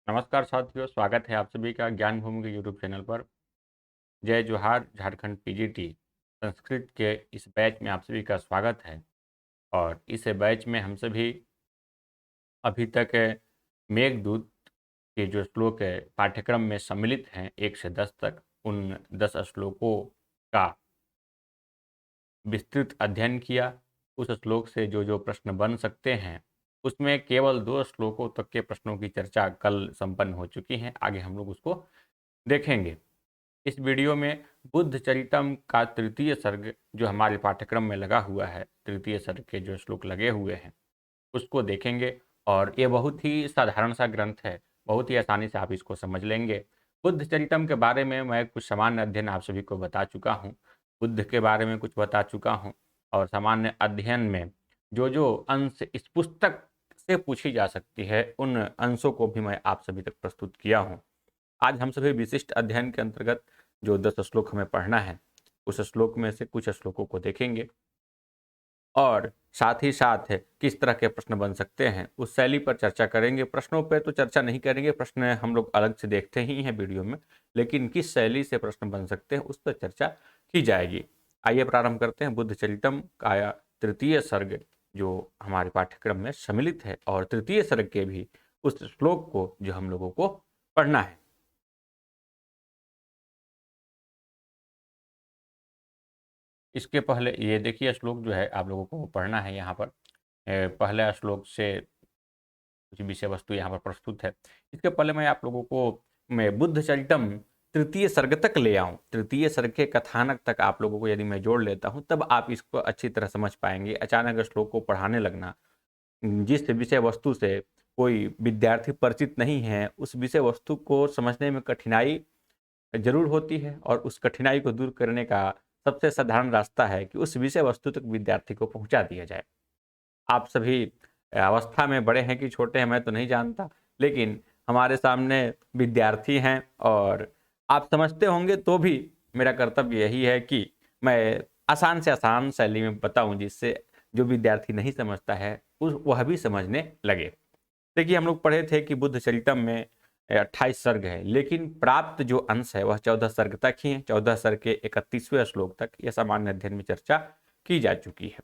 नमस्कार साथियों, स्वागत है आप सभी का ज्ञान भूमि के यूट्यूब चैनल पर। जय जोहार झारखंड पीजीटी संस्कृत के इस बैच में आप सभी का स्वागत है। और इस बैच में हम सभी अभी तक मेघदूत के जो श्लोक है पाठ्यक्रम में सम्मिलित हैं 1 से 10 तक, उन 10 श्लोकों का विस्तृत अध्ययन किया। उस श्लोक से जो जो प्रश्न बन सकते हैं उसमें केवल 2 श्लोकों तक के प्रश्नों की चर्चा कल संपन्न हो चुकी है। आगे हम लोग उसको देखेंगे। इस वीडियो में बुद्ध चरितम का तृतीय सर्ग जो हमारे पाठ्यक्रम में लगा हुआ है, तृतीय सर्ग के जो श्लोक लगे हुए हैं उसको देखेंगे। और ये बहुत ही साधारण सा ग्रंथ है, बहुत ही आसानी से आप इसको समझ लेंगे। बुद्ध चरितम के बारे में मैं कुछ सामान्य अध्ययन आप सभी को बता चुका हूँ, बुद्ध के बारे में कुछ बता चुका हूँ। और सामान्य अध्ययन में जो जो अंश इस पुस्तक से पूछी जा सकती है उन अंशों को भी मैं आप सभी तक प्रस्तुत किया हूँ। आज हम सभी विशिष्ट अध्ययन के अंतर्गत जो 10 श्लोक हमें पढ़ना है उस श्लोक में से कुछ श्लोकों को देखेंगे और साथ ही साथ किस तरह के प्रश्न बन सकते हैं उस शैली पर चर्चा करेंगे। प्रश्नों पर तो चर्चा नहीं करेंगे, प्रश्न हम लोग अलग से देखते ही हैं वीडियो में, लेकिन किस शैली से प्रश्न बन सकते हैं उस पर चर्चा की जाएगी। आइए प्रारंभ करते हैं। बुद्ध चरितम का तृतीय सर्ग जो हमारे पाठ्यक्रम में सम्मिलित है और तृतीय सर्ग के भी उस श्लोक को जो हम लोगों को पढ़ना है। इसके पहले ये देखिए श्लोक जो है आप लोगों को पढ़ना है। यहाँ पर पहला श्लोक से कुछ विषय वस्तु यहाँ पर प्रस्तुत है। इसके पहले मैं आप लोगों को मैं बुद्ध चरितम तृतीय सर्ग तक ले आऊँ, तृतीय सर्ग के कथानक तक आप लोगों को यदि मैं जोड़ लेता हूँ तब आप इसको अच्छी तरह समझ पाएंगे। अचानक श्लोक को पढ़ाने लगना, जिस विषय वस्तु से कोई विद्यार्थी परिचित नहीं है उस विषय वस्तु को समझने में कठिनाई जरूर होती है और उस कठिनाई को दूर करने का सबसे साधारण रास्ता है कि उस विषय वस्तु तक विद्यार्थी को पहुंचा दिया जाए। आप सभी अवस्था में बड़े हैं कि छोटे हैं मैं तो नहीं जानता, लेकिन हमारे सामने विद्यार्थी हैं और आप समझते होंगे तो भी मेरा कर्तव्य यही है कि मैं आसान से आसान शैली में बताऊं जिससे जो विद्यार्थी नहीं समझता है उस वह भी समझने लगे। देखिए हम लोग पढ़े थे कि बुद्ध चरितम में 28 सर्ग है, लेकिन प्राप्त जो अंश है वह 14 सर्ग तक ही है। 14 सर्ग के 31वें श्लोक तक यह सामान्य अध्ययन में चर्चा की जा चुकी है।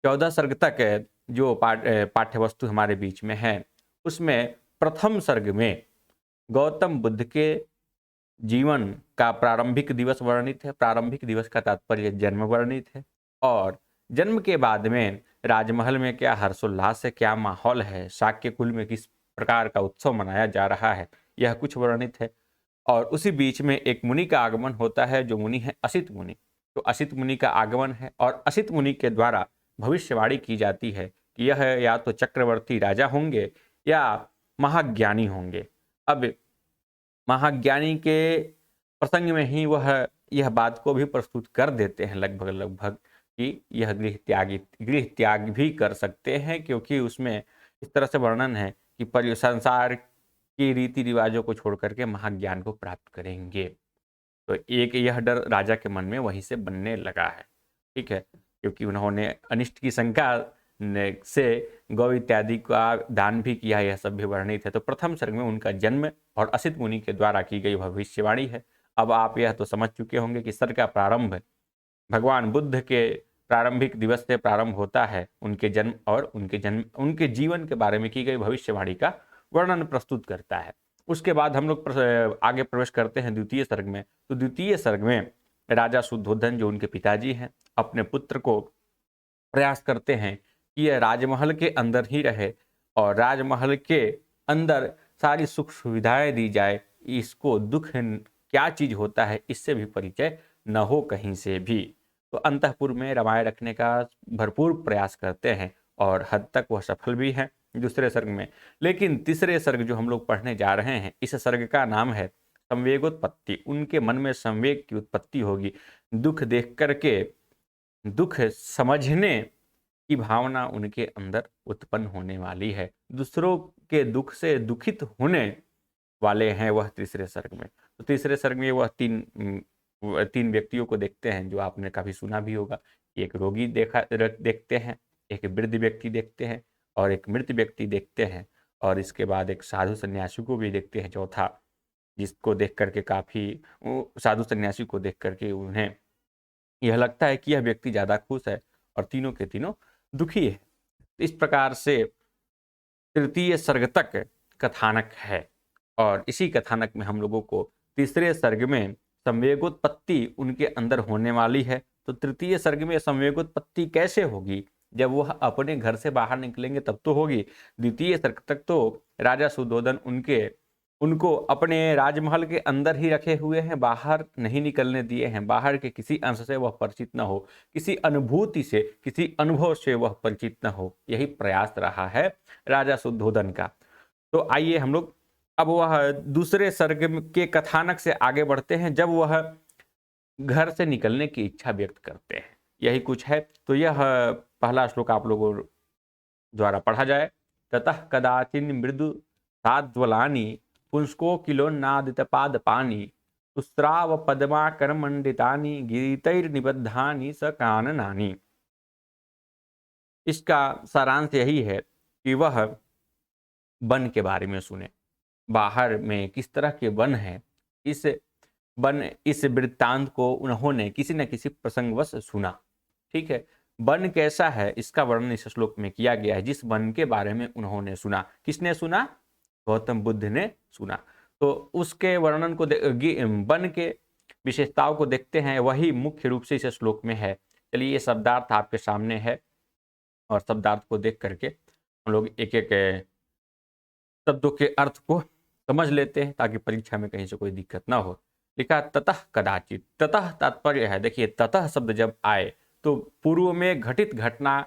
14 सर्ग तक जो पाठ्य वस्तु हमारे बीच में है उसमें प्रथम सर्ग में गौतम बुद्ध के जीवन का प्रारंभिक दिवस वर्णित है। प्रारंभिक दिवस का तात्पर्य जन्म वर्णित है और जन्म के बाद में राजमहल में क्या हर्षोल्लास है, क्या माहौल है, शाक्य कुल में किस प्रकार का उत्सव मनाया जा रहा है, यह कुछ वर्णित है। और उसी बीच में एक मुनि का आगमन होता है जो मुनि है असित मुनि। तो असित मुनि का आगमन है और असित मुनि के द्वारा भविष्यवाणी की जाती है कि यह या तो चक्रवर्ती राजा होंगे या महाज्ञानी होंगे। अब महाज्ञानी के प्रसंग में ही वह यह बात को भी प्रस्तुत कर देते हैं लगभग लगभग कि यह गृह त्याग भी कर सकते हैं, क्योंकि उसमें इस तरह से वर्णन है कि संसार की रीति रिवाजों को छोड़ करके महाज्ञान को प्राप्त करेंगे। तो एक यह डर राजा के मन में वहीं से बनने लगा है, ठीक है, क्योंकि उन्होंने अनिष्ट की शंका से गौ इत्यादि का दान भी किया, यह सब भी वर्णित है। तो प्रथम सर्ग में उनका जन्म और असित मुनि के द्वारा की गई भविष्यवाणी है। अब आप यह तो समझ चुके होंगे कि सर्ग का प्रारंभ भगवान बुद्ध के प्रारंभिक दिवस से प्रारंभ होता है, उनके जन्म और उनके जीवन के बारे में की गई भविष्यवाणी का वर्णन प्रस्तुत करता है। उसके बाद हम लोग आगे प्रवेश करते हैं द्वितीय सर्ग में। तो द्वितीय सर्ग में राजा शुद्धोधन जो उनके पिताजी हैं अपने पुत्र को प्रयास करते हैं कि यह राजमहल के अंदर ही रहे और राजमहल के अंदर सारी सुख सुविधाएं दी जाए, इसको दुख क्या चीज होता है इससे भी परिचय न हो कहीं से भी। तो अंतःपुर में रामायण रखने का भरपूर प्रयास करते हैं और हद तक वह सफल भी हैं दूसरे सर्ग में। लेकिन तीसरे सर्ग जो हम लोग पढ़ने जा रहे हैं, इस सर्ग का नाम है संवेगोत्पत्ति। उनके मन में संवेग की उत्पत्ति होगी, दुख देख करके दुख समझने की भावना उनके अंदर उत्पन्न होने वाली है, दूसरों के दुख से दुखित होने वाले हैं वह तीसरे सर्ग में। तो तीसरे सर्ग में वह तीन व्यक्तियों को देखते हैं जो आपने काफी सुना भी होगा। एक रोगी देखते हैं, एक वृद्ध व्यक्ति देखते हैं और एक मृत व्यक्ति देखते हैं। और इसके बाद एक साधु सन्यासी को भी देखते हैं चौथा, जिसको देख करके काफ़ी साधु सन्यासी को देख करके उन्हें यह लगता है कि यह व्यक्ति ज़्यादा खुश है और तीनों के तीनों दुखी है। इस प्रकार से तृतीय सर्ग तक कथानक है और इसी कथानक में हम लोगों को तीसरे सर्ग में संवेगोत्पत्ति उनके अंदर होने वाली है। तो तृतीय सर्ग में संवेगोत्पत्ति कैसे होगी? जब वह अपने घर से बाहर निकलेंगे तब तो होगी। द्वितीय सर्ग तक तो राजा सुद्धोधन उनको अपने राजमहल के अंदर ही रखे हुए हैं, बाहर नहीं निकलने दिए हैं। बाहर के किसी अंश से वह परिचित न हो, किसी अनुभूति से, किसी अनुभव से वह परिचित न हो, यही प्रयास रहा है राजा सुद्धोधन का। तो आइए हम लोग अब वह दूसरे सर्ग के कथानक से आगे बढ़ते हैं, जब वह घर से निकलने की इच्छा व्यक्त करते हैं। यही कुछ है। तो यह पहला श्लोक आप लोगों द्वारा पढ़ा जाए। ततः कदाचिन मृदु साज्वलानि पुंस्कोकिलोन्नादितपादपानि सुस्राव पद्माकरमण्डितानि गीतैर्निबद्धानि सकाननानि। इसका सारांश यही है कि वह वन के बारे में सुने, बाहर में किस तरह के वन है। इस वृत्तांत को उन्होंने किसी न किसी प्रसंगवश सुना। ठीक है, वन कैसा है इसका वर्णन इस श्लोक में किया गया है। जिस वन के बारे में उन्होंने सुना, किसने सुना? गौतम बुद्ध ने सुना। तो उसके वर्णन को वन के विशेषताओं को देखते हैं, वही मुख्य रूप से इस श्लोक में है। चलिए, ये शब्दार्थ आपके सामने है और शब्दार्थ को देख करके हम लोग एक एक शब्दों के अर्थ को समझ लेते हैं ताकि परीक्षा में कहीं से कोई दिक्कत ना हो। लिखा ततः कदाचित। ततः तात्पर्य है, देखिए ततः शब्द जब आए तो पूर्व में घटित घटना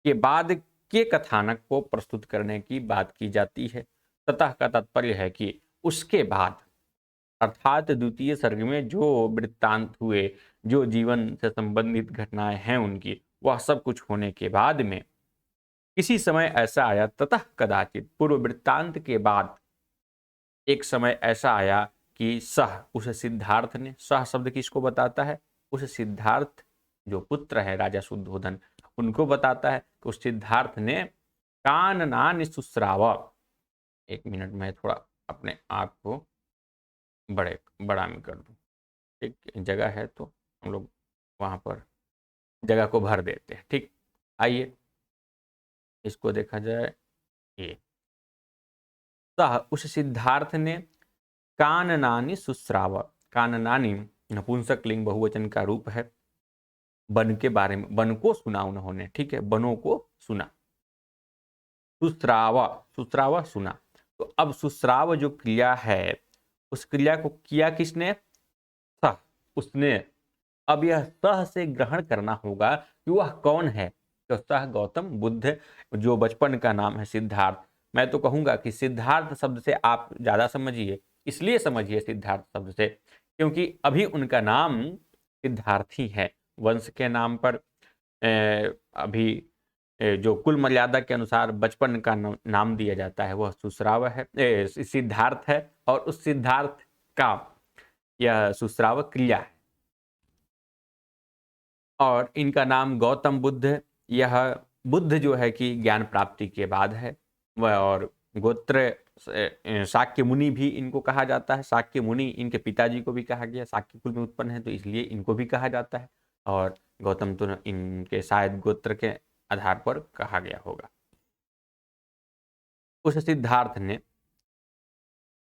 के बाद के कथानक को प्रस्तुत करने की बात की जाती है। ततः का तात्पर्य है कि उसके बाद, अर्थात द्वितीय सर्ग में जो वृत्तांत हुए, जो जीवन से संबंधित घटनाएं हैं उनकी, वह सब कुछ होने के बाद में किसी समय ऐसा आया, ततः कदाचित, पूर्व वृत्तांत के बाद एक समय ऐसा आया कि सह, उस सिद्धार्थ ने, सह शब्द किसको बताता है? उस सिद्धार्थ जो पुत्र है राजा शुद्धोधन, उनको बताता है कि उस सिद्धार्थ ने काननानि सुस्राव। एक मिनट में थोड़ा अपने आप को बड़ा में कर दूं। एक जगह है तो हम लोग वहां पर जगह को भर देते हैं। ठीक, आइए इसको देखा जाए। ये सह, उस सिद्धार्थ ने काननानि सुस्राव। काननानि नपुंसक लिंग बहुवचन का रूप है। वन के बारे में, वन को सुना उन्होंने। ठीक है, वनों को सुना। सुस्राव, सुस्राव सुना। तो अब सुस्राव जो क्रिया है, उस क्रिया को किया किसने? सह, उसने। अब यह सह से ग्रहण करना होगा कि वह कौन है। तो सह गौतम बुद्ध, जो बचपन का नाम है सिद्धार्थ। मैं तो कहूंगा कि सिद्धार्थ शब्द से आप ज्यादा समझिए, इसलिए समझिए सिद्धार्थ शब्द से क्योंकि अभी उनका नाम सिद्धार्थ ही है। वंश के नाम पर अभी जो कुल मर्यादा के अनुसार बचपन का नाम दिया जाता है वह सुस्राव है, सिद्धार्थ है, और उस सिद्धार्थ का यह सुस्राव क्रिया है। और इनका नाम गौतम बुद्ध, यह बुद्ध जो है कि ज्ञान प्राप्ति के बाद है वह, और गोत्र शाक्य मुनि भी इनको कहा जाता है। शाक्य मुनि इनके पिताजी को भी कहा गया, शाक्य कुल में उत्पन्न है तो इसलिए इनको भी कहा जाता है। और गौतम तो इनके शायद गोत्र के आधार पर कहा गया होगा। उस सिद्धार्थ ने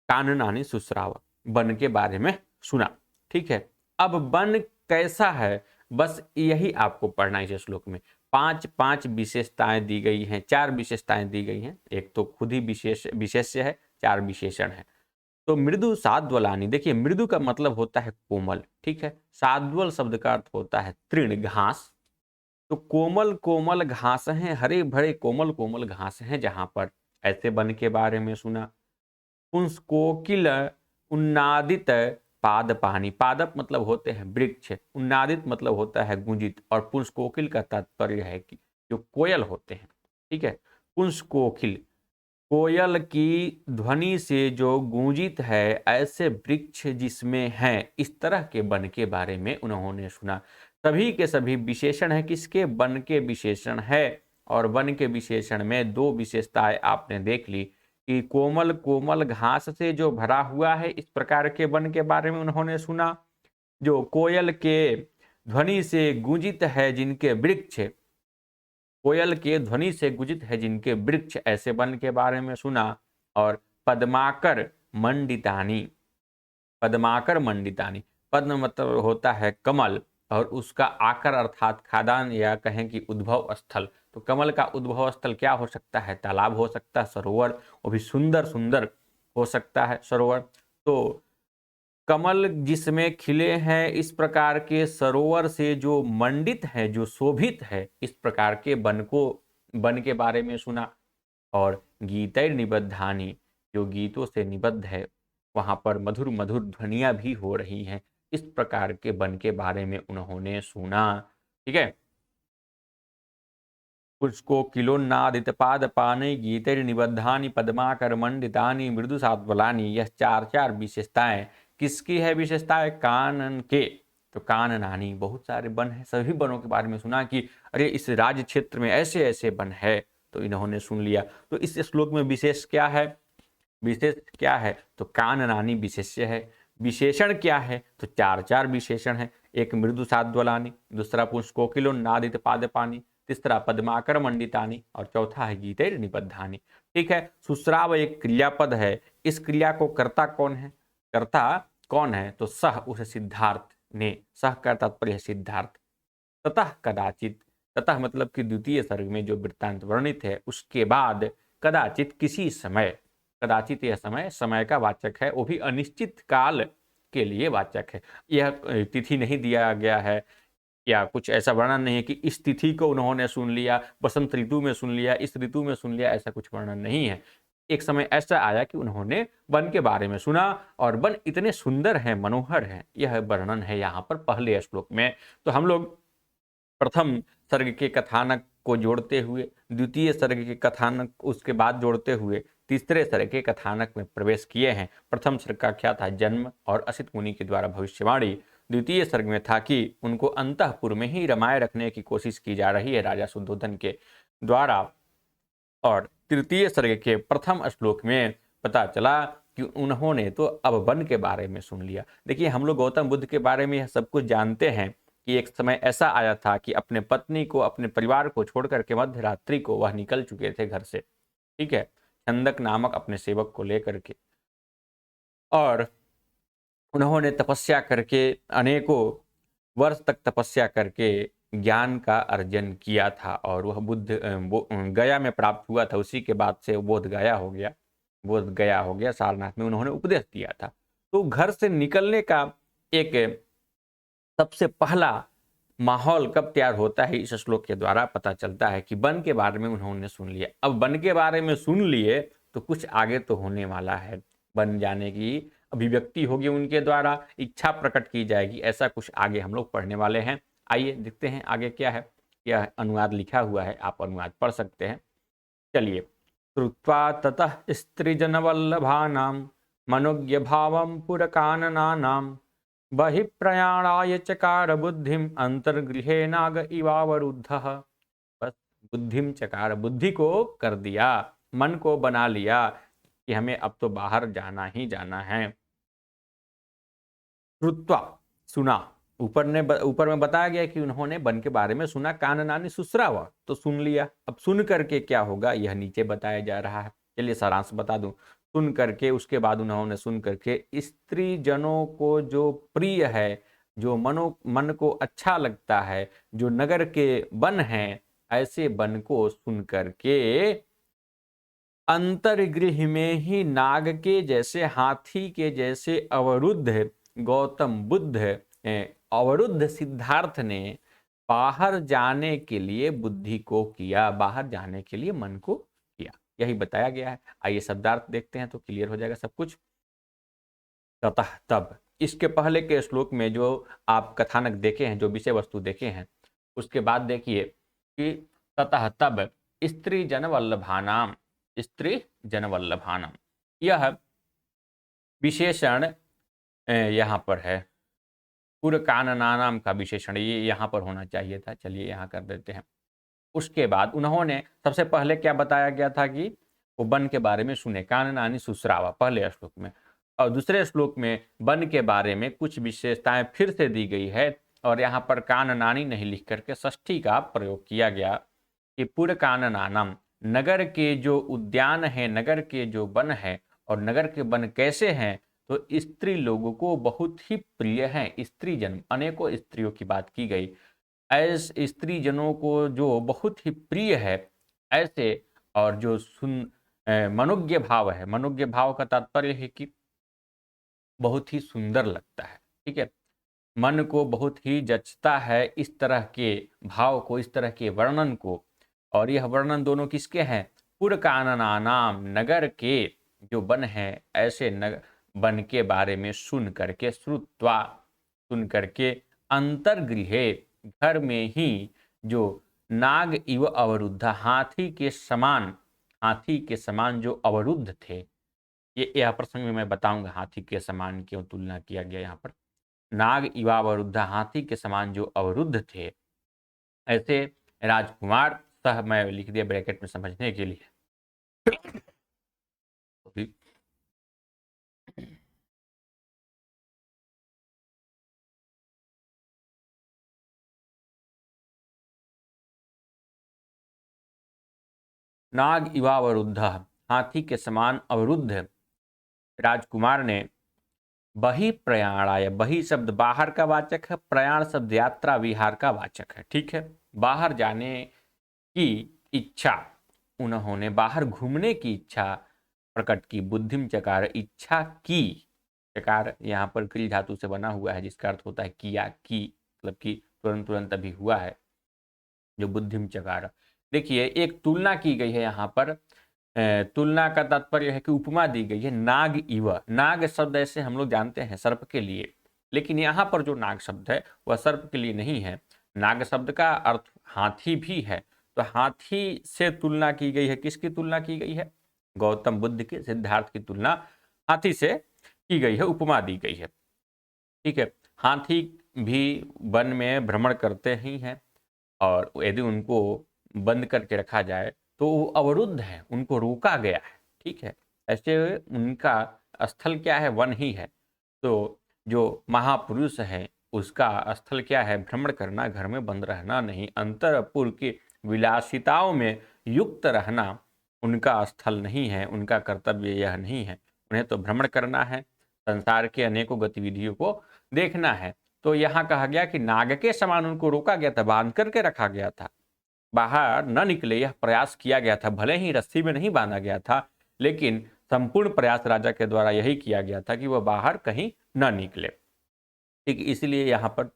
काननानि सुस्राव, वन के बारे में सुना। ठीक है, अब वन कैसा है बस यही आपको पढ़ना है इस श्लोक में। पांच विशेषताएं दी गई हैं, 4 विशेषताएं दी गई हैं। एक तो खुद ही विशेष्य है, 4 विशेषण है। तो मृदु साद्वलानि, देखिए मृदु का मतलब होता है कोमल। ठीक है, साद्वल शब्द का अर्थ होता है तृण, घास। तो कोमल कोमल घास हैं, हरे भरे कोमल कोमल घास हैं जहां पर। ऐसे वन के बारे में सुना। पुंस कोकिल उन्नादित पादपानि, पादप मतलब होते हैं वृक्ष, उन्नादित मतलब होता है गूंजित, और पुंस कोकिल का तात्पर्य है कि जो कोयल होते हैं। ठीक है, पुंस कोकिल, कोयल की ध्वनि से जो गूंजित है, ऐसे वृक्ष जिसमें हैं, इस तरह के वन के बारे में उन्होंने सुना। सभी के सभी विशेषण है किसके? वन के विशेषण है। और वन के विशेषण में 2 विशेषताएं आपने देख ली कि कोमल कोमल घास से जो भरा हुआ है, इस प्रकार के वन के बारे में उन्होंने सुना। जो कोयल के ध्वनि से गुंजित है जिनके वृक्ष, कोयल के ध्वनि से गुंजित है जिनके वृक्ष, ऐसे वन के बारे में सुना। और पद्माकर मंडितानी, पद्माकर मंडितानी, पद्म मतलब होता है कमल, और उसका आकर अर्थात खादान या कहें कि उद्भव स्थल। तो कमल का उद्भव स्थल क्या हो सकता है? तालाब हो सकता है, सरोवर, वो भी सुंदर सुंदर हो सकता है सरोवर। तो कमल जिसमें खिले हैं, इस प्रकार के सरोवर से जो मंडित है, जो शोभित है, इस प्रकार के वन के बारे में सुना। और गीतैर निबद्धानी, जो गीतों से निबद्ध है, वहां पर मधुर मधुर ध्वनियां भी हो रही हैं, इस प्रकार के वन के बारे में उन्होंने सुना। ठीक है। पुष्को किलोन्नादित पाद पाने गीतैर निबद्धानी पद्माकर मंडितानी मृदु सात्वलानी। यह चार चार विशेषताएं किसकी है? विशेषताएं कानन के। तो काननानी, बहुत सारे वन हैं, सभी वनों के बारे में सुना कि अरे इस राज्य क्षेत्र में ऐसे ऐसे वन है, तो इन्होंने सुन लिया। तो इस श्लोक में विशेष क्या है? विशेष क्या है? तो काननानी विशेष्य है। विशेषण क्या है? तो चार चार विशेषण है। एक मृदु साद्वलानी, दूसरा पुष्कोकिलोन्नादित पादपानी, तीसरा पद्माकर मंडितानी, और चौथा है गीतैर निबद्धानी। ठीक है। सुश्राव एक क्रियापद है। इस क्रिया को कर्ता कौन है? कर्ता कौन है? तो सह, उसे सिद्धार्थ ने, सह का तात्पर्य है सिद्धार्थ। ततः कदाचित, ततः मतलब कि द्वितीय सर्ग में जो वृत्तांत वर्णित है, उसके बाद कदाचित किसी समय, कदाचित यह समय समय का वाचक है, वो भी अनिश्चित काल के लिए वाचक है। यह तिथि नहीं दिया गया है, या कुछ ऐसा वर्णन नहीं है कि इस तिथि को उन्होंने सुन लिया, बसंत ऋतु में सुन लिया, इस ऋतु में सुन लिया, ऐसा कुछ वर्णन नहीं है। एक समय ऐसा आया कि उन्होंने वन के बारे में सुना, और वन इतने सुंदर हैं, मनोहर हैं, यह वर्णन है यहाँ पर पहले श्लोक में। तो हम लोग प्रथम सर्ग के कथानक को जोड़ते हुए, द्वितीय सर्ग के कथानक उसके बाद जोड़ते हुए, तीसरे सर्ग के कथानक में प्रवेश किए हैं। प्रथम सर्ग का क्या था? जन्म और असित मुनि के द्वारा भविष्यवाणी। द्वितीय सर्ग में था कि उनको अंतःपुर में ही रमाए रखने की कोशिश की जा रही है राजा शुद्धोधन के द्वारा। और तृतीय सर्ग के प्रथम श्लोक में पता चला कि उन्होंने तो अब वन के बारे में सुन लिया। देखिए, हम लोग गौतम बुद्ध के बारे में यह सब कुछ जानते हैं कि एक समय ऐसा आया था कि अपने पत्नी को, अपने परिवार को छोड़कर के मध्य रात्रि को वह निकल चुके थे घर से। ठीक है। छंदक नामक अपने सेवक को लेकर के, और उन्होंने तपस्या करके, अनेकों वर्ष तक तपस्या करके ज्ञान का अर्जन किया था, और वह गया में प्राप्त हुआ था। उसी के बाद से बोध गया हो गया, बोध गया हो गया, सारनाथ में उन्होंने उपदेश दिया था। तो घर से निकलने का एक सबसे पहला माहौल कब तैयार होता है, इस श्लोक के द्वारा पता चलता है कि वन के बारे में उन्होंने सुन लिया। अब वन के बारे में सुन लिए तो कुछ आगे तो होने वाला है, बन जाने की अभिव्यक्ति होगी, उनके द्वारा इच्छा प्रकट की जाएगी, ऐसा कुछ आगे हम लोग पढ़ने वाले हैं। आइए देखते हैं आगे क्या है। यह अनुवाद लिखा हुआ है, आप अनुवाद पढ़ सकते हैं। चलिए। श्रुत्वा ततः स्त्रीजनवल्लभानां मनोज्ञ भावं पुरकाननानां बहिप्रयाणाय चकार बुद्धिम अंतर्गृहे नाग इवावरुद्धः। बस बुद्धिम चकार, बुद्धि को कर दिया, मन को बना लिया कि हमें अब तो बाहर जाना ही जाना है। श्रुत्वा, सुना, ऊपर में बताया गया कि उन्होंने वन के बारे में सुना, काननानि सुश्रावा, तो सुन लिया। अब सुन करके क्या होगा, यह नीचे बताया जा रहा है। चलिए सारांश बता दूं। सुन करके, उसके बाद उन्होंने सुन करके स्त्री जनों को जो प्रिय है, जो मन को अच्छा लगता है, जो नगर के वन हैं, ऐसे वन को सुन करके अंतर्गृह में ही नाग के जैसे, हाथी के जैसे अवरुद्ध गौतम बुद्ध, अवरुद्ध सिद्धार्थ ने बाहर जाने के लिए बुद्धि को किया, बाहर जाने के लिए मन को किया, यही बताया गया है। आइए शब्दार्थ देखते हैं तो क्लियर हो जाएगा सब कुछ। ततः, तब, इसके पहले के श्लोक में जो आप कथानक देखे हैं, जो विषय वस्तु देखे हैं, उसके बाद देखिए कि ततः तब स्त्री जनवल्लभानाम, स्त्री जनवल्लभानाम, यह विशेषण यहाँ पर है। पूर्व काननानाम का विशेषण ये यहाँ पर होना चाहिए था। चलिए यहाँ कर देते हैं। उसके बाद उन्होंने सबसे पहले क्या बताया गया था कि वो वन के बारे में सुने, काननानि सुश्रावा पहले श्लोक में। और दूसरे श्लोक में वन के बारे में कुछ विशेषताएं फिर से दी गई है और यहाँ पर काननानि नहीं लिख करके षष्ठी का प्रयोग किया गया कि पुर काननानम, नगर के जो उद्यान है, नगर के जो वन है और नगर के वन कैसे हैं, तो स्त्री लोगों को बहुत ही प्रिय हैं। स्त्री जन, अनेकों स्त्रियों की बात की गई, ऐसे स्त्री जनों को जो बहुत ही प्रिय है ऐसे, और जो मनोज्ञ भाव है, मनोज्ञ भाव का तात्पर्य है कि बहुत ही सुंदर लगता है, ठीक है, मन को बहुत ही जचता है इस तरह के भाव को, इस तरह के वर्णन को। और यह वर्णन दोनों किसके हैं? पुरकाननानाम, नगर के जो वन है ऐसे वन के बारे में सुन करके, श्रुत्वा सुन करके, अंतर्गृहे घर में ही, जो नाग इव अवरुद्ध, हाथी के समान, हाथी के समान जो अवरुद्ध थे, ये यह प्रसंग में मैं बताऊंगा हाथी के समान क्यों तुलना किया गया यहाँ पर। नाग इवा अवरुद्ध, हाथी के समान जो अवरुद्ध थे ऐसे राजकुमार, सह मैं लिख दिया ब्रैकेट में समझने के लिए। नाग इवा अवरुद्ध, हाथी के समान अवरुद्ध राजकुमार ने बही प्रयाणाय, बही शब्द बाहर का वाचक है, प्रयाण शब्द यात्रा विहार का वाचक है, ठीक है। बाहर जाने की इच्छा, उन्होंने बाहर घूमने की इच्छा प्रकट की, बुद्धिम चकार, इच्छा की, चकार यहाँ पर क्रिया धातु से बना हुआ है जिसका अर्थ होता है किया, की मतलब कि तुरंत तुरंत अभी हुआ है, जो बुद्धिम चकार। देखिए एक तुलना की गई है यहाँ पर, तुलना का तात्पर्य है कि उपमा दी गई है, नाग इव। नाग शब्द ऐसे हम लोग जानते हैं सर्प के लिए, लेकिन यहाँ पर जो नाग शब्द है वह सर्प के लिए नहीं है। नाग शब्द का अर्थ हाथी भी है, तो हाथी से तुलना की गई है। किसकी तुलना की गई है? गौतम बुद्ध के, सिद्धार्थ की तुलना हाथी से की गई है, उपमा दी गई है, ठीक है। हाथी भी वन में भ्रमण करते ही हैं और यदि उनको बंद करके रखा जाए तो वो अवरुद्ध है, उनको रोका गया है, ठीक है। ऐसे उनका स्थल क्या है? वन ही है। तो जो महापुरुष है उसका स्थल क्या है? भ्रमण करना, घर में बंद रहना नहीं, अंतरपुर की विलासिताओं में युक्त रहना उनका स्थल नहीं है, उनका कर्तव्य यह नहीं है। उन्हें तो भ्रमण करना है, संसार के अनेकों गतिविधियों को देखना है। तो यहाँ कहा गया कि नाग के समान उनको रोका गया था, बांध करके रखा गया था, बाहर न निकले यह प्रयास किया गया था। भले ही रस्सी में नहीं बांधा गया था, लेकिन संपूर्ण प्रयास राजा के द्वारा यही किया गया था कि वह बाहर कहीं न निकले, ठीक। इसलिए यहाँ पर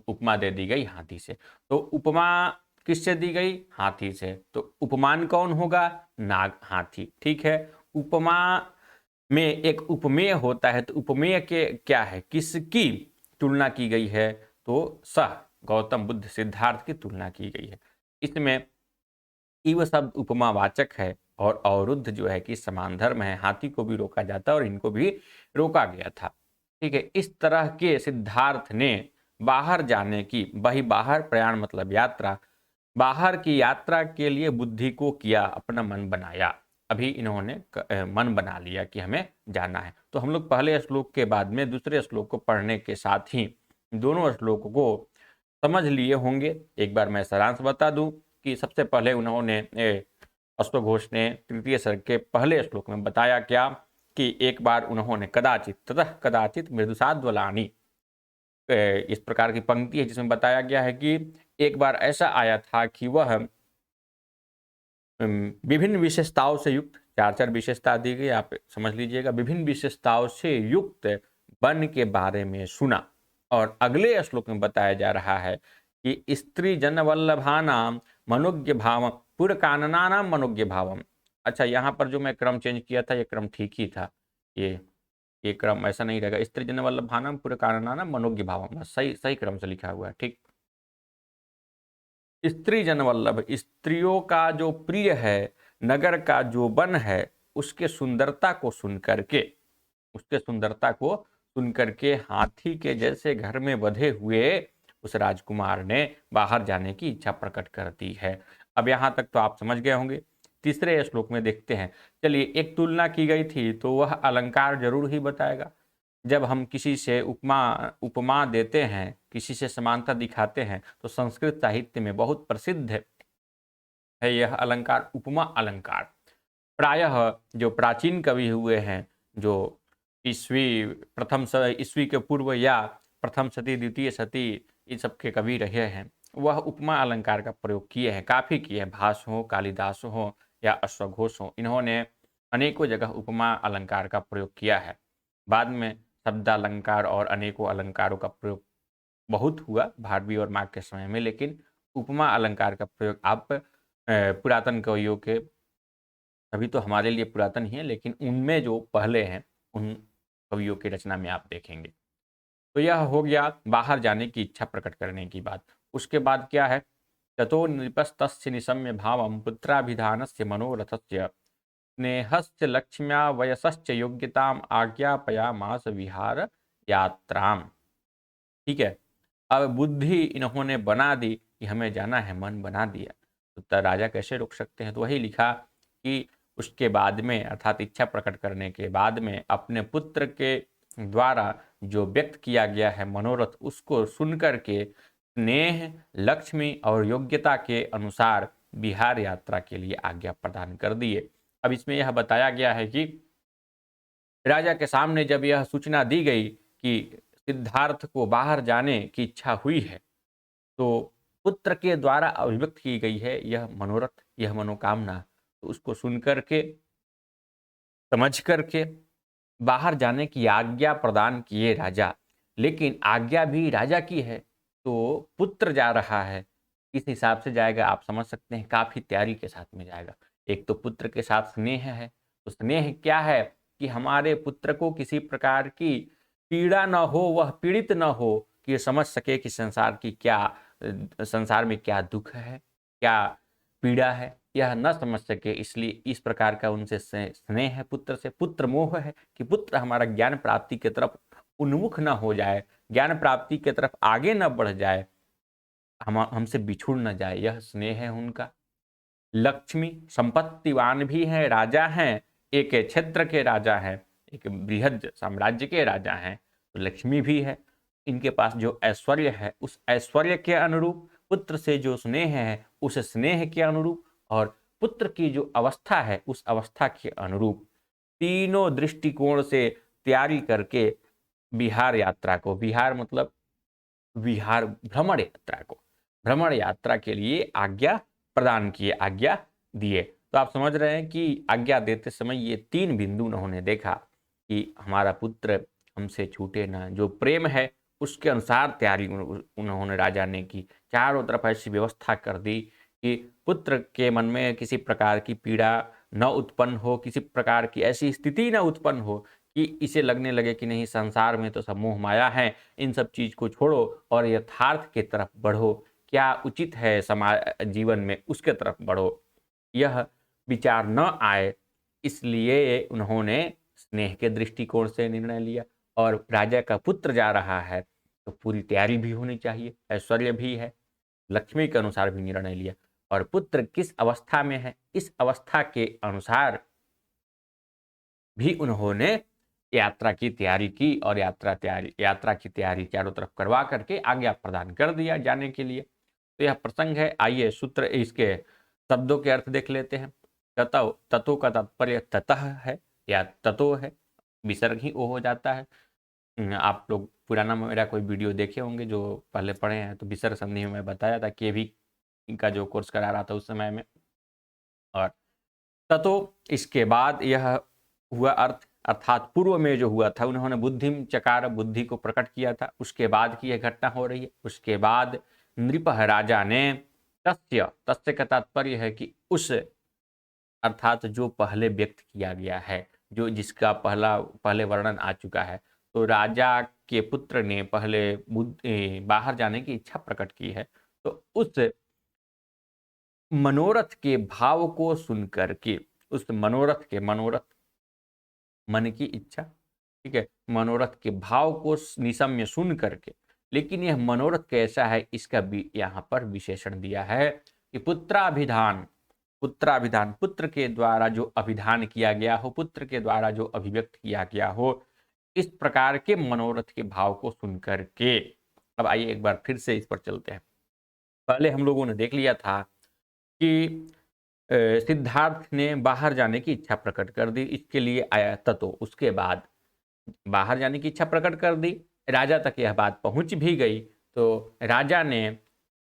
उपमा दे दी गई हाथी से। तो उपमा किससे दी गई? हाथी से। तो उपमान कौन होगा? नाग, हाथी, ठीक है। उपमा में एक उपमेय होता है, तो उपमेय के क्या है, किसकी तुलना की गई है? तो सह गौतम बुद्ध, सिद्धार्थ की तुलना की गई है। इसमें इव शब्द उपमावाचक है और अवरुद्ध जो है कि समान धर्म है, हाथी को भी रोका जाता है और इनको भी रोका गया था, ठीक है। इस तरह के सिद्धार्थ ने बाहर जाने की, वही बाहर प्रयाण मतलब यात्रा, बाहर की यात्रा के लिए बुद्धि को किया, अपना मन बनाया। अभी इन्होंने मन बना लिया कि हमें जाना है। तो हम लोग पहले श्लोक के बाद में दूसरे श्लोक को पढ़ने के साथ ही दोनों श्लोक को समझ लिए होंगे। एक बार मैं सारांश बता दूं कि सबसे पहले उन्होंने अश्वघोष ने तृतीय सर्ग के पहले श्लोक में बताया क्या कि एक बार उन्होंने कदाचित, ततः कदाचित मृदुसाध्वलानि, इस प्रकार की पंक्ति है जिसमें बताया गया है कि एक बार ऐसा आया था कि वह विभिन्न विशेषताओं से युक्त, चार चार विशेषता दी गई, आप समझ लीजिएगा, विभिन्न विशेषताओं से युक्त वन के बारे में सुना। और अगले श्लोक में बताया जा रहा है कि स्त्री जन वल्लभानाम मनोज्ञ भावम पुरकाननानाम मनोज्ञ भावम। अच्छा, यहाँ पर जो मैं क्रम चेंज किया था ये क्रम ठीक ही था, ये क्रम ऐसा नहीं रहेगा। स्त्री जन वल्लभानाम पुरकाननानाम मनोज्ञ भावम, सही सही क्रम से लिखा हुआ है, ठीक। स्त्री जन वल्लभ, स्त्रियों का जो प्रिय है, नगर का जो वन है, उसके सुंदरता को सुन करके, उसके सुंदरता को सुन करके हाथी के जैसे घर में बंधे हुए उस राजकुमार ने बाहर जाने की इच्छा प्रकट कर दी है। अब यहाँ तक तो आप समझ गए होंगे तीसरे श्लोक में देखते हैं। चलिए, एक तुलना की गई थी तो वह अलंकार जरूर ही बताएगा। जब हम किसी से उपमा उपमा देते हैं, किसी से समानता दिखाते हैं, तो संस्कृत साहित्य में बहुत प्रसिद्ध है यह अलंकार, उपमा अलंकार। प्रायः जो प्राचीन कवि हुए हैं, जो ईस्वी के पूर्व या प्रथम सदी, द्वितीय सदी, इन सब के कवि रहे हैं, वह उपमा अलंकार का प्रयोग किए हैं, काफ़ी किए हैं। भास हो, कालिदास हो या अश्वघोष हो, इन्होंने अनेकों जगह उपमा अलंकार का प्रयोग किया है। बाद में शब्दालंकार और अनेकों अलंकारों का प्रयोग बहुत हुआ भारवी और मार्ग के समय में, लेकिन उपमा अलंकार का प्रयोग आप पुरातन कवियों के, अभी तो हमारे लिए पुरातन ही है, लेकिन उनमें जो पहले हैं उन कवियों की रचना में आप देखेंगे। तो यह हो गया बाहर जाने की इच्छा प्रकट करने की बात। उसके बाद क्या है? ततो नृपस्तस्य निशम्य भावम पुत्राभिधानस्य मनोरथस्य स्नेहस्य लक्ष्म्या वयसश्च योग्यताम आज्ञापयामास विहार यात्राम। ठीक है, अब बुद्धि इन्होंने बना दी कि हमें जाना है, मन बना दिया, तो राजा कैसे रोक सकते हैं? तो वही लिखा कि उसके बाद में, अर्थात इच्छा प्रकट करने के बाद में, अपने पुत्र के द्वारा जो व्यक्त किया गया है मनोरथ, उसको सुनकर के स्नेह, लक्ष्मी और योग्यता के अनुसार बिहार यात्रा के लिए आज्ञा प्रदान कर दिए। अब इसमें यह बताया गया है कि राजा के सामने जब यह सूचना दी गई कि सिद्धार्थ को बाहर जाने की इच्छा हुई है, तो पुत्र के द्वारा अभिव्यक्त की गई है यह मनोरथ, यह मनोकामना, तो उसको सुनकर के, समझ करके बाहर जाने की आज्ञा प्रदान किए राजा। लेकिन आज्ञा भी राजा की है, तो पुत्र जा रहा है, किस हिसाब से जाएगा आप समझ सकते हैं, काफ़ी तैयारी के साथ में जाएगा। एक तो पुत्र के साथ स्नेह है, तो स्नेह क्या है कि हमारे पुत्र को किसी प्रकार की पीड़ा न हो, वह पीड़ित न हो, कि समझ सके कि संसार में क्या दुख है, क्या पीड़ा है, यह न समझ सके। इसलिए इस प्रकार का उनसे स्नेह है पुत्र से। पुत्र मोह है कि पुत्र हमारा ज्ञान प्राप्ति की तरफ उन्मुख न हो जाए, ज्ञान प्राप्ति की तरफ आगे न बढ़ जाए, हमसे बिछुड़ न जाए, यह स्नेह है उनका। लक्ष्मी संपत्तिवान भी है, राजा हैं, एक क्षेत्र के राजा हैं, एक बृहद साम्राज्य के राजा हैं, तो लक्ष्मी भी है। इनके पास जो ऐश्वर्य है, उस ऐश्वर्य के अनुरूप, पुत्र से जो स्नेह है उस स्नेह के अनुरूप, और पुत्र की जो अवस्था है उस अवस्था के अनुरूप, तीनों दृष्टिकोण से तैयारी करके बिहार यात्रा को, बिहार मतलब विहार, भ्रमण यात्रा के लिए आज्ञा प्रदान किए, आज्ञा दिए। तो आप समझ रहे हैं कि आज्ञा देते समय ये 3 बिंदु उन्होंने देखा कि हमारा पुत्र हमसे छूटे ना, जो प्रेम है उसके अनुसार तैयारी उन्होंने राजा ने की। चारों तरफ ऐसी व्यवस्था कर दी कि पुत्र के मन में किसी प्रकार की पीड़ा न उत्पन्न हो, किसी प्रकार की ऐसी स्थिति न उत्पन्न हो कि इसे लगने लगे कि नहीं, संसार में तो सब मोह माया है, इन सब चीज को छोड़ो और यथार्थ के तरफ बढ़ो, क्या उचित है समाज जीवन में उसके तरफ बढ़ो, यह विचार न आए, इसलिए उन्होंने स्नेह के दृष्टिकोण से निर्णय लिया। और राजा का पुत्र जा रहा है तो पूरी तैयारी भी होनी चाहिए, ऐश्वर्य भी है, लक्ष्मी के अनुसार भी निर्णय लिया, और पुत्र किस अवस्था में है इस अवस्था के अनुसार भी उन्होंने यात्रा की तैयारी की, और यात्रा की तैयारी चारों तरफ करवा करके आज्ञा प्रदान कर दिया जाने के लिए। तो यह प्रसंग है। आइए सूत्र, इसके शब्दों के अर्थ देख लेते हैं। ततो, ततो का तात्पर्य ततः है या ततो है, विसर्ग ही ओ हो जाता है। आप लोग पुराना मेरा कोई वीडियो देखे होंगे जो पहले पढ़े हैं, तो विसर्ग संधि में मैं बताया था, केवी का जो कोर्स करा रहा था उस समय में। और ततो इसके बाद यह हुआ अर्थ, अर्थात पूर्व में जो हुआ था, उन्होंने बुद्धिम चकार, बुद्धि को प्रकट किया था, उसके बाद की यह घटना हो रही है। उसके बाद नृपः, राजा ने, तस्य, तस्य का तात्पर्य है कि उस, अर्थात जो पहले व्यक्त किया गया है, जो जिसका पहले वर्णन आ चुका है, तो राजा के पुत्र ने पहले बाहर जाने की इच्छा प्रकट की है, तो उस मनोरथ के भाव को सुनकर के, उस मनोरथ मन की इच्छा, ठीक है, मनोरथ के भाव को निशम्य सुन करके, लेकिन यह मनोरथ कैसा है इसका भी यहाँ पर विशेषण दिया है कि पुत्राभिधान, पुत्राभिधान, पुत्र के द्वारा जो अभिधान किया गया हो, पुत्र के द्वारा जो अभिव्यक्त किया गया हो, इस प्रकार के मनोरथ के भाव को सुनकर के। अब आइए एक बार फिर से इस पर चलते हैं। पहले हम लोगों ने देख लिया था कि सिद्धार्थ ने बाहर जाने की इच्छा प्रकट कर दी, इसके लिए आया ततो। उसके बाद बाहर जाने की इच्छा प्रकट कर दी, राजा तक यह बात पहुंच भी गई, तो राजा ने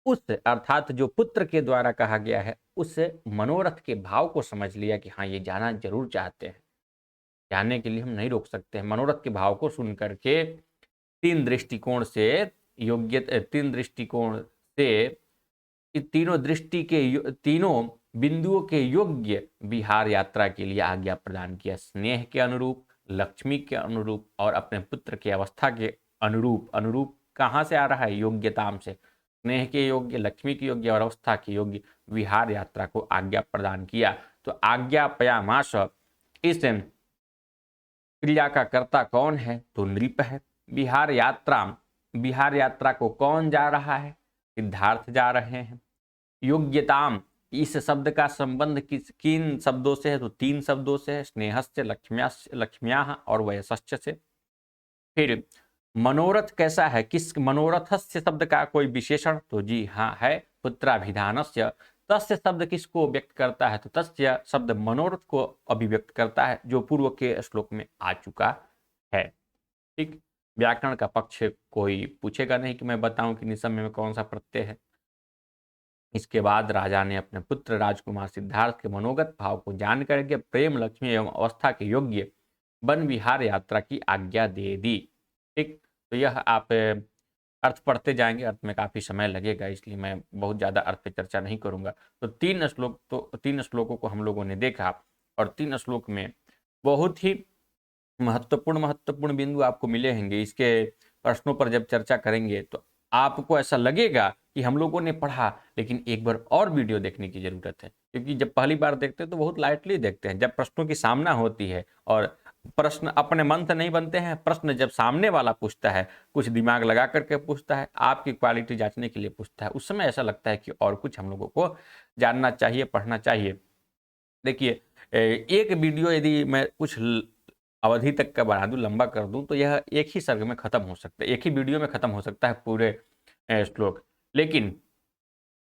उस अर्थात जो पुत्र के द्वारा कहा गया है उस मनोरथ के भाव को समझ लिया कि हाँ, ये जाना जरूर चाहते हैं, जाने के लिए हम नहीं रोक सकते हैं। मनोरथ के भाव को सुन करके तीन दृष्टिकोण से तीनों दृष्टि के तीनों बिंदुओं के योग्य विहार यात्रा के लिए आज्ञा प्रदान किया। स्नेह के अनुरूप, लक्ष्मी के अनुरूप और अपने पुत्र की अवस्था के अनुरूप। अनुरूप कहाँ से आ रहा है? योग्यताम से। स्नेह के योग्य, लक्ष्मी के योग्य और अवस्था के योग्य विहार यात्रा को आज्ञा प्रदान किया। तो आज्ञा पयामाश, इस क्रिया का कर्ता कौन है? तो नृप है। विहार यात्रा को कौन जा रहा है? सिद्धार्थ जा रहे हैं। योग्यताम, इस शब्द का संबंध किन शब्दों से है? तो तीन शब्दों से है, स्नेहस्य, लक्ष्म्या और वयसश्च से। फिर मनोरथ कैसा है? किस मनोरथस्य शब्द का कोई विशेषण? तो जी हाँ है, पुत्राभिधानस्य। तस्य शब्द किसको व्यक्त करता है? तो तस्य शब्द मनोरथ को अभिव्यक्त करता है, जो पूर्व के श्लोक में आ चुका है। ठीक, व्याकरण का पक्ष कोई पूछेगा नहीं कि मैं बताऊं कि निसम्य में कौन सा प्रत्यय है। इसके बाद राजा ने अपने पुत्र राजकुमार सिद्धार्थ के मनोगत भाव को जान करके प्रेम, लक्ष्मी एवं अवस्था के योग्य वन विहार यात्रा की आज्ञा दे दी। ठीक, तो यह आप अर्थ पढ़ते जाएंगे, अर्थ में काफी समय लगेगा, इसलिए मैं बहुत ज्यादा अर्थ पे चर्चा नहीं करूंगा। तो तीन श्लोकों को हम लोगों ने देखा, और तीन श्लोक में बहुत ही महत्वपूर्ण बिंदु आपको मिलेंगे। इसके प्रश्नों पर जब चर्चा करेंगे तो आपको ऐसा लगेगा कि हम लोगों ने पढ़ा, लेकिन एक बार और वीडियो देखने की जरूरत है। क्योंकि जब पहली बार देखते हैं तो बहुत लाइटली देखते हैं, जब प्रश्नों की सामना होती है और प्रश्न अपने मन से नहीं बनते हैं, प्रश्न जब सामने वाला पूछता है, कुछ दिमाग लगा करके पूछता है, आपकी क्वालिटी जांचने के लिए पूछता है, उस समय ऐसा लगता है कि और कुछ हम लोगों को जानना चाहिए, पढ़ना चाहिए। देखिए, एक वीडियो यदि मैं कुछ अवधि तक का बना दूं, लंबा कर दूं, तो यह एक ही सर्ग में खत्म हो सकता है, एक ही वीडियो में खत्म हो सकता है पूरे श्लोक। लेकिन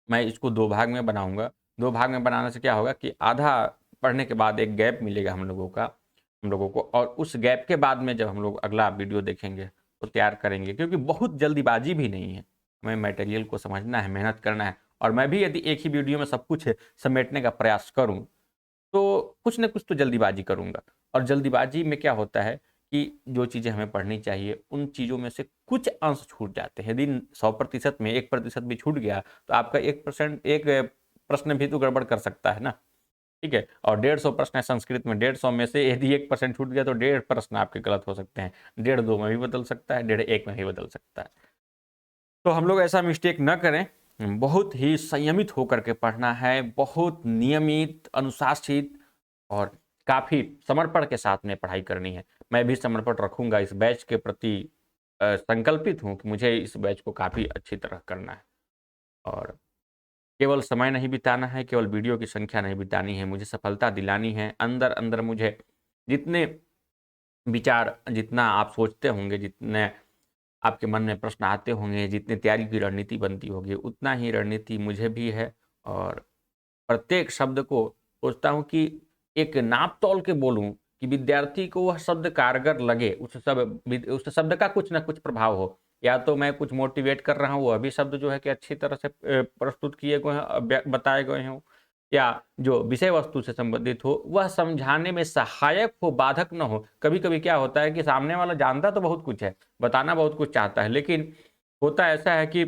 मैं इसको दो भाग में बनाऊंगा। दो भाग में बनाने से क्या होगा कि आधा पढ़ने के बाद एक गैप मिलेगा हम लोगों को, और उस गैप के बाद में जब हम लोग अगला वीडियो देखेंगे तो तैयार करेंगे। क्योंकि बहुत जल्दीबाजी भी नहीं है, हमें मटेरियल को समझना है, मेहनत करना है। और मैं भी यदि एक ही वीडियो में सब कुछ समेटने का प्रयास करूं तो कुछ न कुछ तो जल्दीबाजी करूंगा, और जल्दीबाजी में क्या होता है कि जो चीज़ें हमें पढ़नी चाहिए उन चीज़ों में से कुछ अंश छूट जाते हैं। यदि 100% में 1% भी छूट गया तो आपका 1% एक प्रश्न भी तो गड़बड़ कर सकता है ना। ठीक है, और 150 प्रश्न है संस्कृत में, 150 में से यदि 1% छूट गया तो 1.5 प्रश्न आपके गलत हो सकते हैं, 1.5 2 में भी बदल सकता है, 1.5 1 में भी बदल सकता है। तो हम लोग ऐसा मिस्टेक न करें, बहुत ही संयमित होकर के पढ़ना है, बहुत नियमित, अनुशासित और काफ़ी समर्पण के साथ में पढ़ाई करनी है। मैं भी समर्पण रखूंगा, इस बैच के प्रति संकल्पित हूँ कि मुझे इस बैच को काफ़ी अच्छी तरह करना है। और केवल समय नहीं बिताना है, केवल वीडियो की संख्या नहीं बितानी है, मुझे सफलता दिलानी है। अंदर अंदर मुझे जितने विचार, जितना आप सोचते होंगे, जितने आपके मन में प्रश्न आते होंगे, जितनी तैयारी की रणनीति बनती होगी, उतना ही रणनीति मुझे भी है। और प्रत्येक शब्द को सोचता हूँ कि एक नाप तोल के बोलूं कि विद्यार्थी को वह शब्द कारगर लगे, उस शब्द का कुछ ना कुछ प्रभाव हो। या तो मैं कुछ मोटिवेट कर रहा हूँ, वह भी शब्द जो है कि अच्छी तरह से प्रस्तुत किए गए हैं, बताए गए हों, या जो विषय वस्तु से संबंधित हो वह समझाने में सहायक हो, बाधक न हो। कभी कभी क्या होता है कि सामने वाला जानता तो बहुत कुछ है, बताना बहुत कुछ चाहता है, लेकिन होता ऐसा है कि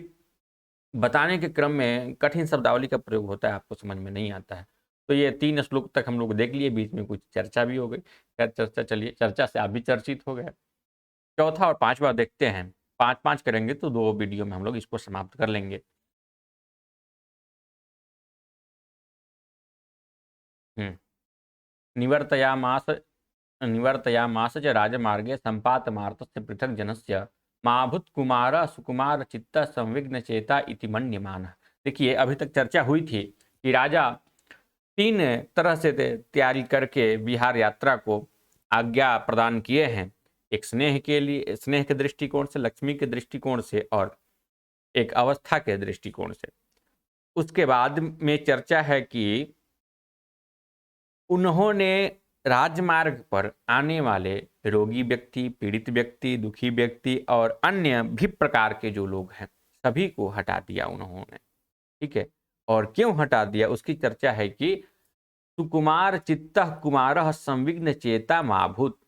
बताने के क्रम में कठिन शब्दावली का प्रयोग होता है, आपको समझ में नहीं आता है। तो ये 3 श्लोक तक हम लोग देख लिए, बीच में कुछ चर्चा भी हो गई। खैर चर्चा, चलिए चर्चा से आप भी चर्चित हो गए। चौथा और पांचवा देखते हैं, 5-5 करेंगे तो 2 वीडियो में हम लोग इसको समाप्त कर लेंगे। निवर्तयामास निवर्तयामास च राजमार्गे सम्पातमार्तस्य पृथक जनस्य माभूत कुमार सुकुमार चित्त संविघ्न चेता इति मन्यमानः। देखिए, अभी तक चर्चा हुई थी कि राजा 3 तरह से तैयारी करके विहार यात्रा को आज्ञा प्रदान किए हैं। एक स्नेह के लिए, स्नेह के दृष्टिकोण से, लक्ष्मी के दृष्टिकोण से और एक अवस्था के दृष्टिकोण से। उसके बाद में चर्चा है कि उन्होंने राजमार्ग पर आने वाले रोगी व्यक्ति, पीड़ित व्यक्ति, दुखी व्यक्ति और अन्य भी प्रकार के जो लोग हैं, सभी को हटा दिया उन्होंने। ठीक है, और क्यों हटा दिया उसकी चर्चा है कि सुकुमार चित्तः कुमारः संविघ्न चेता माभूत।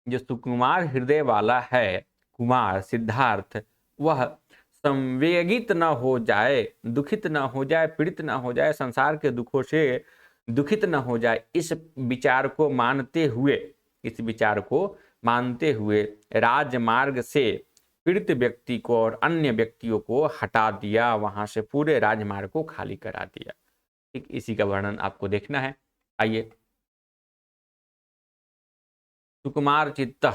जो सुकुमार हृदय वाला है कुमार सिद्धार्थ, वह संवेगित न हो जाए, दुखित न हो जाए, पीड़ित न हो जाए, संसार के दुखों से दुखित न हो जाए, इस विचार को मानते हुए, इस विचार को मानते हुए राजमार्ग से पीड़ित व्यक्ति को और अन्य व्यक्तियों को हटा दिया, वहां से पूरे राजमार्ग को खाली करा दिया। ठीक, इसी का वर्णन आपको देखना है। आइए, सुकुमार चित्त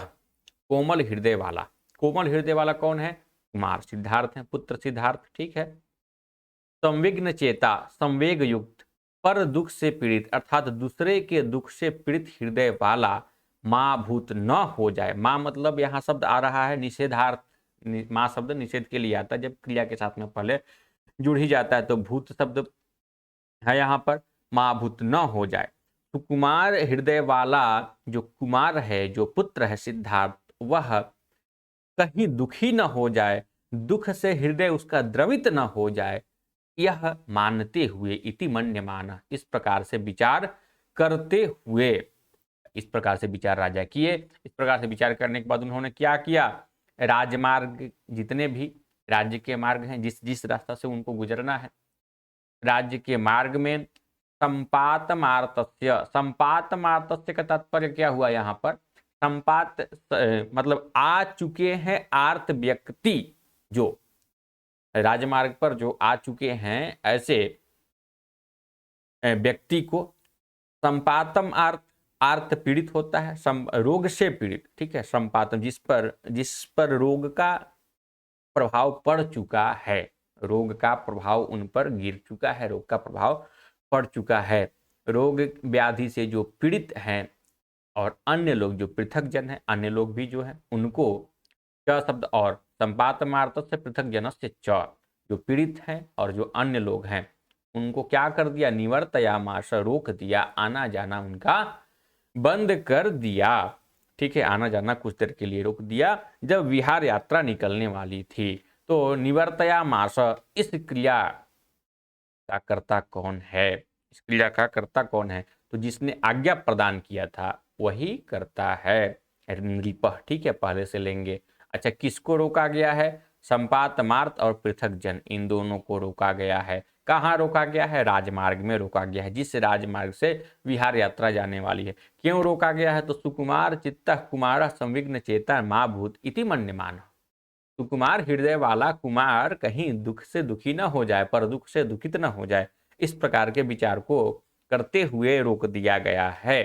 कोमल हृदय वाला। कोमल हृदय वाला कौन है? कुमार सिद्धार्थ है, पुत्र सिद्धार्थ। ठीक है। संविघ्न चेता, संवेग युक्त, पर दुख से पीड़ित अर्थात दूसरे के दुख से पीड़ित हृदय वाला माँ भूत न हो जाए। माँ मतलब यहाँ शब्द आ रहा है निषेधार्थ। माँ शब्द निषेध के लिए आता है, जब क्रिया के साथ में पहले जुड़ ही जाता है तो भूत शब्द है यहाँ पर। माँ भूत न हो जाए। तो कुमार हृदय वाला जो कुमार है, जो पुत्र है सिद्धार्थ, वह कहीं दुखी न हो जाए, दुख से हृदय उसका द्रवित न हो जाए, यह मानते हुए इति मन्यमानः, इस प्रकार से विचार करते हुए, इस प्रकार से विचार राजा किए। इस प्रकार से विचार करने के बाद उन्होंने क्या किया? राजमार्ग, जितने भी राज्य के मार्ग हैं, जिस जिस रास्ता से उनको गुजरना है, राज्य के मार्ग में संपातमार्तस्य, संपातमार्तस्य का तात्पर्य क्या हुआ यहाँ पर? संपात मतलब आ चुके हैं आर्त व्यक्ति, जो राजमार्ग पर जो आ चुके हैं ऐसे व्यक्ति को संपातम आर्त, आर्त पीड़ित होता है, रोग से पीड़ित। ठीक है, संपातम जिस पर रोग का प्रभाव पड़ चुका है, रोग का प्रभाव उन पर गिर चुका है, रोग का प्रभाव पड़ चुका है, रोग व्याधि से जो पीड़ित हैं और अन्य लोग जो पृथक जन हैं, अन्य लोग भी जो हैं उनको च शब्द और संपातमार्त से पृथक जनस्य च, जो पीड़ित हैं और जो अन्य लोग हैं उनको क्या कर दिया? निवर्तयामास, रोक दिया, आना जाना उनका बंद कर दिया। ठीक है, आना जाना कुछ देर के लिए रोक दिया। जब विहार यात्रा निकलने वाली थी तो निवर्तयामास, इस क्रिया का कर्ता कौन है? इस क्रिया का कर्ता कौन है? तो जिसने आज्ञा प्रदान किया था वही करता है, नृपः। ठीक है, पहले से लेंगे। अच्छा, किसको रोका गया है? संपात मार्त और पृथक जन, इन दोनों को रोका गया है। कहाँ रोका गया है? राजमार्ग में रोका गया है, जिस राजमार्ग से विहार यात्रा जाने वाली है। क्यों रोका गया है? तो सुकुमार चित्तः कुमार संविघ्न चेता माँ भूत इति मन्यमान। सुकुमार हृदय वाला कुमार कहीं दुख से दुखी न हो जाए, पर दुख से दुखित न हो जाए, इस प्रकार के विचार को करते हुए रोक दिया गया है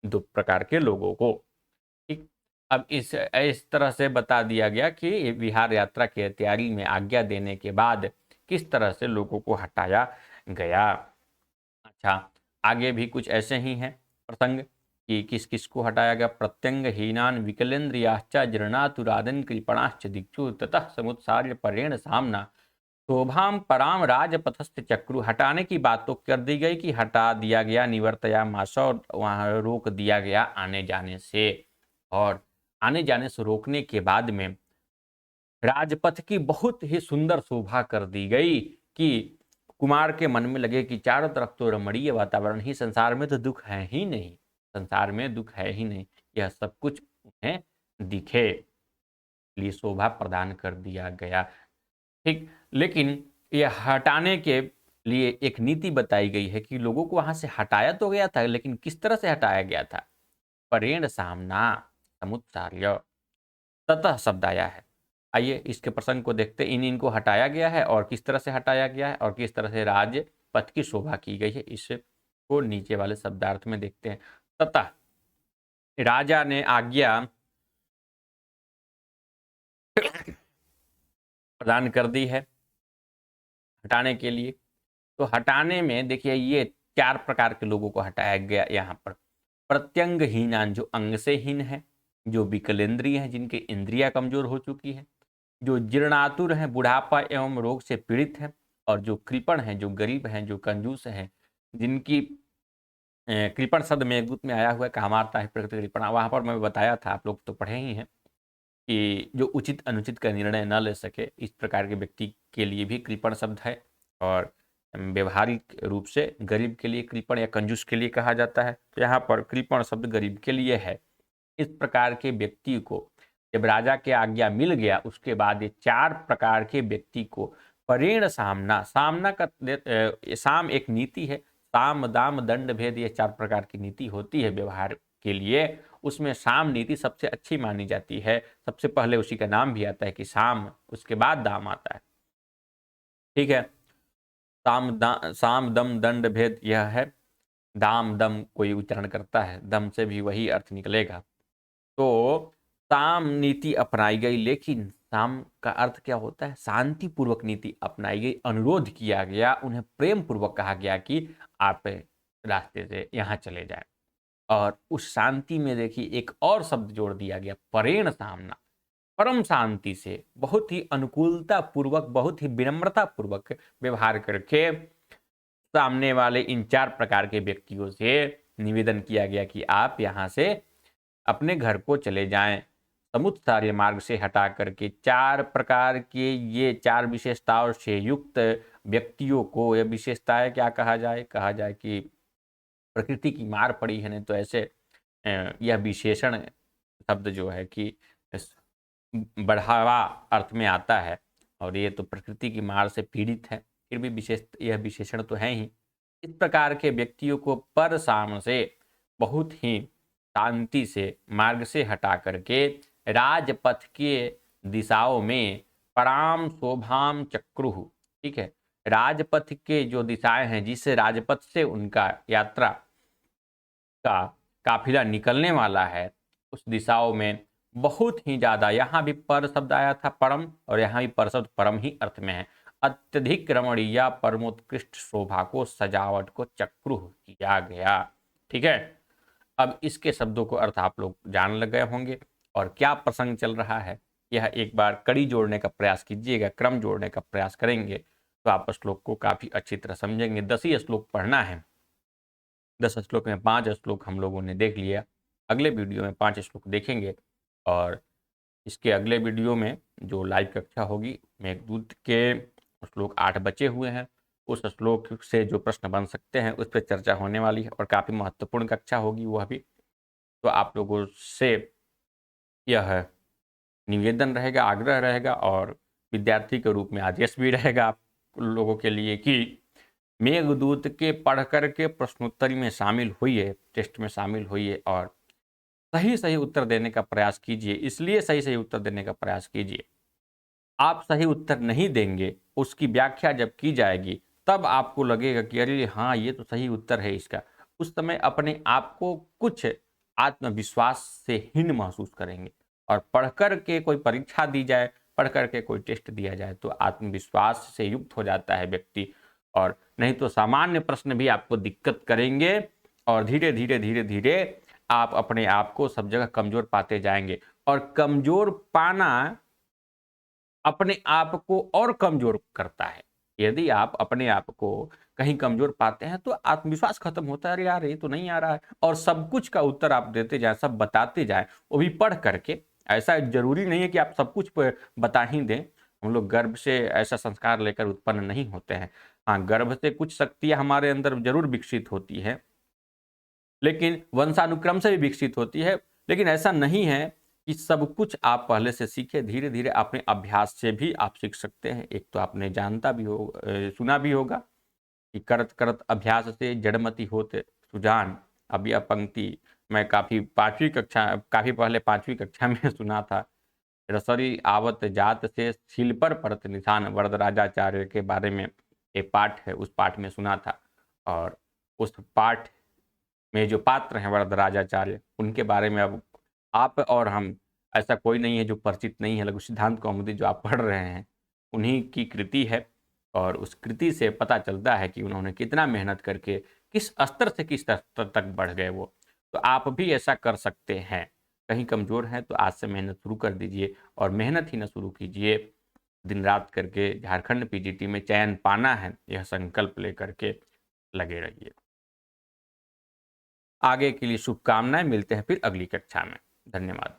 दो प्रकार के लोगों को। ठीक, अब इस तरह से बता दिया गया कि विहार यात्रा की तैयारी में आज्ञा देने के बाद किस तरह से लोगों को हटाया गया। अच्छा, आगे भी कुछ ऐसे ही हैं प्रसंग कि किस किस को हटाया गया। प्रत्यंग हीनान विकलेन्द्रियाश्च जीर्णातुरादन कृपणाश्च दिक्षु ततः समुत्सार्य परेण सामना शोभाम पराम राजपथस्थ चक्रु। हटाने की बात तो कर दी गई कि हटा दिया गया, निवर्तया मास, और वहां रोक दिया गया आने जाने से। और आने जाने से रोकने के बाद में राजपथ की बहुत ही सुंदर शोभा कर दी गई कि कुमार के मन में लगे कि चारों तरफ तो रमणीय वातावरण ही, संसार में तो दुख है ही नहीं, संसार में दुख है ही नहीं, यह सब कुछ उन्हें दिखे, लिए शोभा प्रदान कर दिया गया। ठीक, लेकिन यह हटाने के लिए एक नीति बताई गई है कि लोगों को वहां से हटाया तो गया था, लेकिन किस तरह से हटाया गया था? परेण सामना समुत्सार्य, ततः शब्द आया है। आइए इसके प्रसंग को देखते, इनको हटाया गया है और किस तरह से हटाया गया है और किस तरह से राजपथ की शोभा की गई है, इसको नीचे वाले शब्दार्थ में देखते हैं। ततः राजा ने आज्ञा प्रदान कर दी है हटाने के लिए। तो हटाने में देखिए, ये 4 प्रकार के लोगों को हटाया गया यहाँ पर। प्रत्यंगहीनान, जो अंग से हीन है, जो विकलेंद्रिय हैं, जिनकी इंद्रियाँ कमज़ोर हो चुकी है, जो जीर्णातुर हैं, बुढ़ापा एवं रोग से पीड़ित हैं, और जो कृपण हैं, जो गरीब हैं, जो कंजूस हैं, जिनकी कृपण शब्द मेघदूत में आया हुआ है, कामार्ता है प्रकृति कृपण। वहाँ पर मैं बताया था, आप लोग तो पढ़े ही हैं, कि जो उचित अनुचित का निर्णय न ले सके, इस प्रकार के व्यक्ति के लिए भी कृपण शब्द है। और व्यवहारिक रूप से गरीब के लिए कृपण या कंजूस के लिए कहा जाता है। तो यहाँ पर कृपण शब्द गरीब के लिए है। इस प्रकार के व्यक्ति को जब राजा के आज्ञा मिल गया, उसके बाद ये 4 प्रकार के व्यक्ति को परेण सामना, सामना का साम एक नीति है, साम दाम दंड भेद, ये 4 प्रकार की नीति होती है व्यवहार के लिए। उसमें साम नीति सबसे अच्छी मानी जाती है। सबसे पहले उसी का नाम भी आता है कि साम, उसके बाद दाम आता है। ठीक है, साम दम दंड भेद यह है। दाम दम कोई उच्चारण करता है, दम से भी वही अर्थ निकलेगा। तो साम नीति अपनाई गई, लेकिन साम का अर्थ क्या होता है? शांतिपूर्वक नीति अपनाई गई, अनुरोध किया गया, उन्हें प्रेम पूर्वक कहा गया कि आप रास्ते से यहाँ चले जाएं। और उस शांति में देखिए एक और शब्द जोड़ दिया गया, परेण सामना, परम शांति से, बहुत ही अनुकूलता पूर्वक, बहुत ही विनम्रता पूर्वक व्यवहार करके सामने वाले इन 4 प्रकार के व्यक्तियों से निवेदन किया गया कि आप यहाँ से अपने घर को चले जाएं। समुत्सार्य मार्ग से हटा करके 4 प्रकार के ये 4 विशेषताओं से युक्त व्यक्तियों को, यह विशेषताएं क्या कहा जाए? कहा जाए कि प्रकृति की मार पड़ी है, नहीं तो ऐसे यह विशेषण शब्द जो है कि बढ़ावा अर्थ में आता है, और ये तो प्रकृति की मार से पीड़ित है, फिर भी यह विशेषण तो है ही। इस प्रकार के व्यक्तियों को पर साम से बहुत ही शांति से मार्ग से हटा करके राजपथ के दिशाओं में पराम शोभाम चक्रुह, ठीक है, राजपथ के जो दिशाएं हैं, जिससे राजपथ से उनका यात्रा का काफिला निकलने वाला है, उस दिशाओं में बहुत ही ज्यादा, यहाँ भी पर शब्द आया था परम, और यहाँ भी पर शब्द परम ही अर्थ में है, अत्यधिक रमणीय परमोत्कृष्ट शोभा को, सजावट को चक्रुह किया गया। ठीक है, अब इसके शब्दों को अर्थ आप लोग जान लग गए होंगे, और क्या प्रसंग चल रहा है यह एक बार कड़ी जोड़ने का प्रयास कीजिएगा, क्रम जोड़ने का प्रयास करेंगे तो आप श्लोक को काफी अच्छी तरह समझेंगे। 10 ही श्लोक पढ़ना है, 10 श्लोक में 5 श्लोक हम लोगों ने देख लिया, अगले वीडियो में 5 श्लोक देखेंगे। और इसके अगले वीडियो में जो लाइव कक्षा होगी, मेघदूत के श्लोक 8 बचे हुए हैं, उस श्लोक से जो प्रश्न बन सकते हैं उस पर चर्चा होने वाली है, और काफ़ी महत्वपूर्ण कक्षा होगी वह भी। तो आप लोगों से यह निवेदन रहेगा, आग्रह रहेगा, और विद्यार्थी के रूप में आदेश भी रहेगा आप लोगों के लिए कि मेघदूत के पढ़ कर के प्रश्नोत्तरी में शामिल होइए, टेस्ट में शामिल होइए, और सही सही उत्तर देने का प्रयास कीजिए। इसलिए सही सही उत्तर देने का प्रयास कीजिए, आप सही उत्तर नहीं देंगे, उसकी व्याख्या जब की जाएगी तब आपको लगेगा कि अरे हाँ, ये तो सही उत्तर है इसका। उस समय अपने आप को कुछ आत्मविश्वास से हीन महसूस करेंगे। और पढ़कर के कोई परीक्षा दी जाए, पढ़ कर के कोई टेस्ट दिया जाए तो आत्मविश्वास से युक्त हो जाता है व्यक्ति, और नहीं तो सामान्य प्रश्न भी आपको दिक्कत करेंगे, और धीरे धीरे धीरे धीरे आप अपने आप को सब जगह कमजोर पाते जाएंगे। और कमजोर पाना अपने आप को और कमजोर करता है। यदि आप अपने आप को कहीं कमजोर पाते हैं तो आत्मविश्वास खत्म होता है, अरे यार ये तो नहीं आ रहा है, और सब कुछ का उत्तर आप देते जाएं, सब बताते जाएं, वो भी पढ़ करके। ऐसा जरूरी नहीं है कि आप सब कुछ बता ही दें, हम लोग गर्भ से ऐसा संस्कार लेकर उत्पन्न नहीं होते हैं। हाँ, गर्भ से कुछ शक्तियां हमारे अंदर जरूर विकसित होती है, लेकिन वंशानुक्रम से भी विकसित होती है। लेकिन ऐसा नहीं है कि सब कुछ आप पहले से सीखे, धीरे धीरे अपने अभ्यास से भी आप सीख सकते हैं। एक तो आपने जानता भी हो, सुना भी होगा कि करत करत अभ्यास से जड़मति होते सुजान। अब यह पंक्ति मैं काफ़ी पहले 5वीं कक्षा में सुना था। रसरी आवत जात से सील पर परत निशान, वरदराजाचार्य के बारे में एक पाठ है, उस पाठ में सुना था। और उस पाठ में जो पात्र हैं वरदराजाचार्य, उनके बारे में अब आप और हम, ऐसा कोई नहीं है जो परिचित नहीं है। लघु सिद्धांत कौमुदी जो आप पढ़ रहे हैं उन्हीं की कृति है, और उस कृति से पता चलता है कि उन्होंने कितना मेहनत करके किस स्तर से किस स्तर तक बढ़ गए वो। तो आप भी ऐसा कर सकते हैं। कहीं कमज़ोर हैं तो आज से मेहनत शुरू कर दीजिए और मेहनत ही ना शुरू कीजिए, दिन रात करके झारखंड पीजीटी में चयन पाना है, यह संकल्प लेकर के लगे रहिए। आगे के लिए शुभकामनाएँ, मिलते हैं फिर अगली कक्षा में। धन्यवाद।